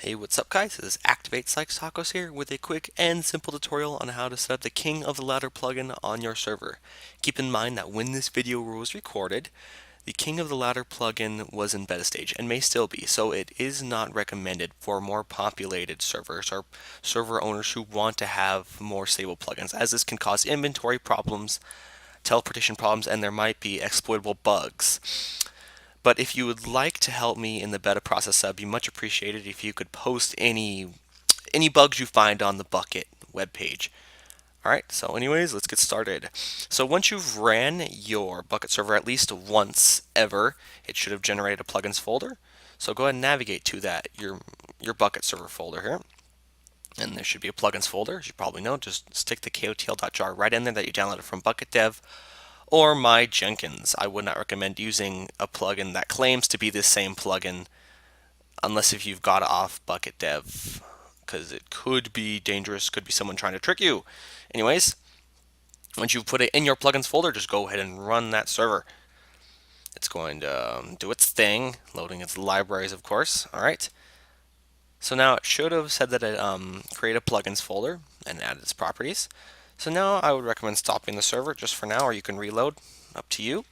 Hey, what's up guys? This is Activate Psych Tacos here with a quick and simple tutorial on how to set up the King of the Ladder plugin on your server. Keep in mind that when this video was recorded, the King of the Ladder plugin was in beta stage and may still be, so it is not recommended for more populated servers or server owners who want to have more stable plugins, as this can cause inventory problems, teleportation problems, and there might be exploitable bugs. But if you would like to help me in the beta process, that'd be much appreciated if you could post any bugs you find on the Bukkit webpage. Alright, so anyways, let's get started. So once you've ran your Bukkit server at least once ever, it should have generated a plugins folder. So go ahead and navigate to that, your Bukkit server folder here. And there should be a plugins folder, as you probably know. Just stick the KOTL.jar right in there that you downloaded from Bukkit Dev or my Jenkins. I would not recommend using a plugin that claims to be the same plugin unless if you've got it off Bukkit Dev, because it could be dangerous, could be someone trying to trick you. Anyways, once you've put it in your plugins folder, just go ahead and run that server. It's going to do its thing, loading its libraries, of course. All right. So now it should have said that it create a plugins folder and add its properties. So now I would recommend stopping the server just for now, or you can reload, up to you.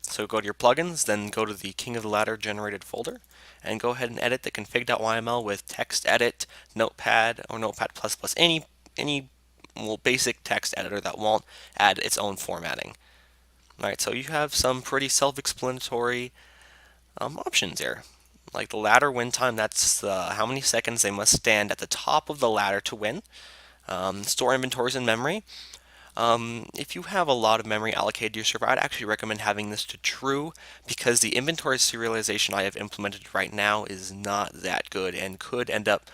So go to your plugins, then go to the King of the Ladder generated folder, and go ahead and edit the config.yml with text edit, notepad, or notepad++, any basic text editor that won't add its own formatting. Alright, so you have some pretty self-explanatory options here. Like the ladder win time, that's how many seconds they must stand at the top of the ladder to win. Store inventories in memory. If you have a lot of memory allocated to your server, I'd actually recommend having this to true, because the inventory serialization I have implemented right now is not that good and could end up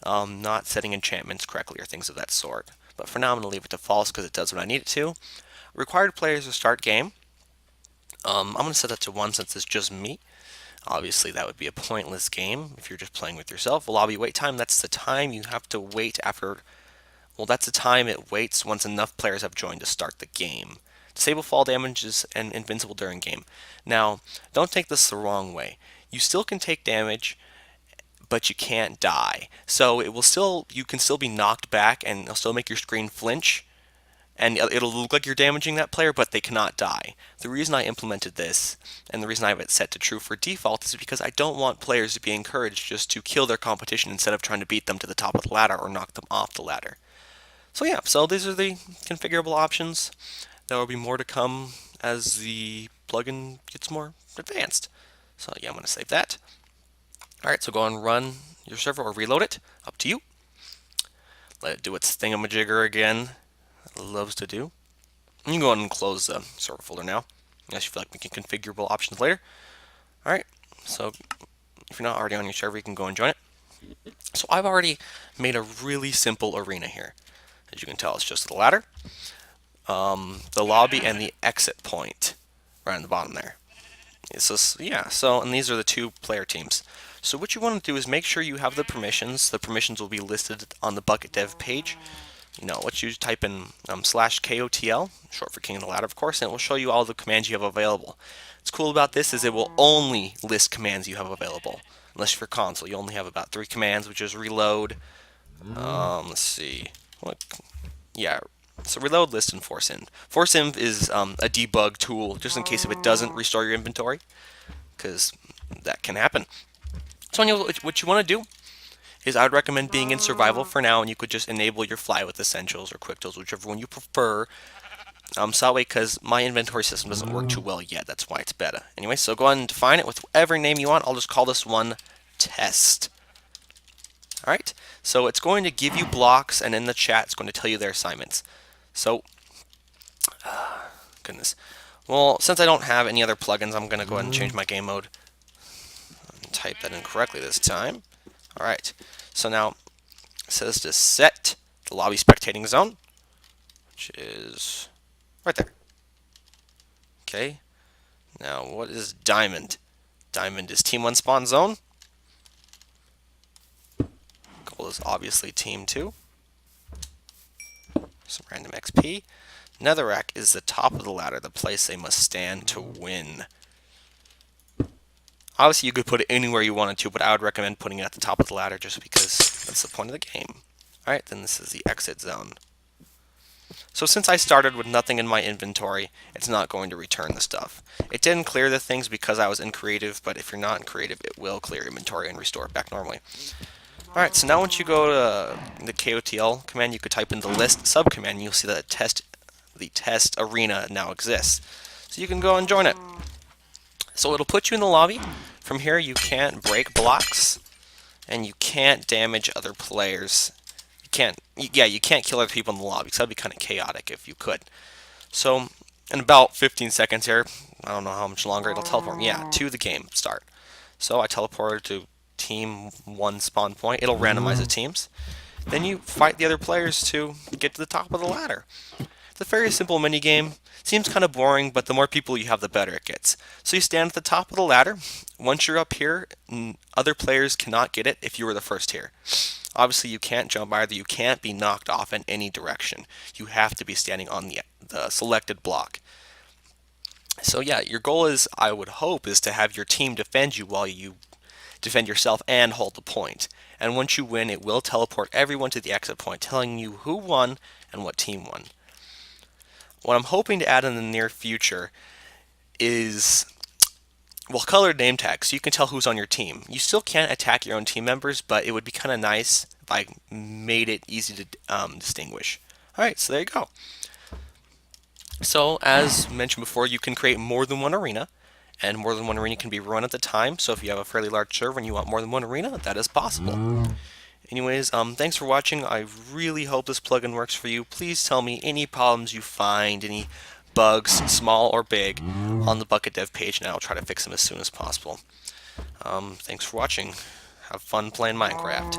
not setting enchantments correctly or things of that sort. But for now, I'm going to leave it to false because it does what I need it to. Required players to start game. I'm going to set that to 1 since it's just me. Obviously, that would be a pointless game if you're just playing with yourself. Lobby wait time, that's the time you have to wait after. Well, that's the time it waits once enough players have joined to start the game. Disable fall damages and invincible during game. Now, don't take this the wrong way. You still can take damage, but you can't die. So you can still be knocked back and it'll still make your screen flinch, and it'll look like you're damaging that player, but they cannot die. The reason I implemented this, and the reason I have it set to true for default, is because I don't want players to be encouraged just to kill their competition instead of trying to beat them to the top of the ladder or knock them off the ladder. So yeah, so these are the configurable options. There will be more to come as the plugin gets more advanced. So yeah, I'm going to save that. Alright, so go and run your server or reload it. Up to you. Let it do its thingamajigger again. It loves to do. You can go ahead and close the server folder now, unless you feel like making configurable options later. Alright, so if you're not already on your server, you can go and join it. So I've already made a really simple arena here. As you can tell, it's just the ladder, the lobby, and the exit point right on the bottom there. And these are the two player teams. So what you want to do is make sure you have the permissions. The permissions will be listed on the Bukkit Dev page. You know, what you type in /KOTL, short for King of the Ladder, of course, and it will show you all the commands you have available. What's cool about this is it will only list commands you have available. Unless for console, you only have about 3 commands, which is reload. Let's see. Yeah, so reload, list, and force in. Force in is a debug tool, just in case if it doesn't restore your inventory, because that can happen. So what you want to do is I would recommend being in survival for now, and you could just enable your fly with essentials or quick tools, whichever one you prefer. So that way, because my inventory system doesn't work too well yet, that's why it's beta. Anyway, so go ahead and define it with whatever name you want. I'll just call this one test. Alright, so it's going to give you blocks, and in the chat it's going to tell you their assignments. So, goodness. Well, since I don't have any other plugins, I'm going to go ahead and change my game mode. And type that in correctly this time. Alright, so now it says to set the lobby spectating zone, which is right there. Okay, now what is diamond? Diamond is team 1 spawn zone. Gold is obviously team 2. Some random XP. Netherrack is the top of the ladder, the place they must stand to win. Obviously, you could put it anywhere you wanted to, but I would recommend putting it at the top of the ladder just because that's the point of the game. Alright, then this is the exit zone. So since I started with nothing in my inventory, it's not going to return the stuff. It didn't clear the things because I was in creative, but if you're not in creative, it will clear inventory and restore it back normally. Alright, so now once you go to the KOTL command, you could type in the list subcommand, and you'll see that the test arena now exists. So you can go and join it. So it'll put you in the lobby. From here, you can't break blocks, and you can't damage other players. You can't kill other people in the lobby, because that'd be kind of chaotic if you could. So, in about 15 seconds here, I don't know how much longer, it'll teleport me, to the game start. So I teleported to team 1 spawn point. It'll randomize the teams. Then you fight the other players to get to the top of the ladder. It's a very simple mini game. Seems kind of boring, but the more people you have, the better it gets. So you stand at the top of the ladder. Once you're up here, other players cannot get it if you were the first here. Obviously, you can't jump either. You can't be knocked off in any direction. You have to be standing on the selected block. So yeah, your goal is, I would hope, is to have your team defend you while you defend yourself and hold the point. And once you win, it will teleport everyone to the exit point, telling you who won and what team won. What I'm hoping to add in the near future is, well, colored name tags, so you can tell who's on your team. You still can't attack your own team members, but it would be kind of nice if I made it easy to distinguish. Alright, so there you go. So, as mentioned before, you can create more than one arena, and more than one arena can be run at the time, so if you have a fairly large server and you want more than one arena, that is possible. Anyways, thanks for watching. I really hope this plugin works for you. Please tell me any problems you find, any bugs, small or big, on the Bukkit dev page, and I'll try to fix them as soon as possible. Thanks for watching. Have fun playing Minecraft.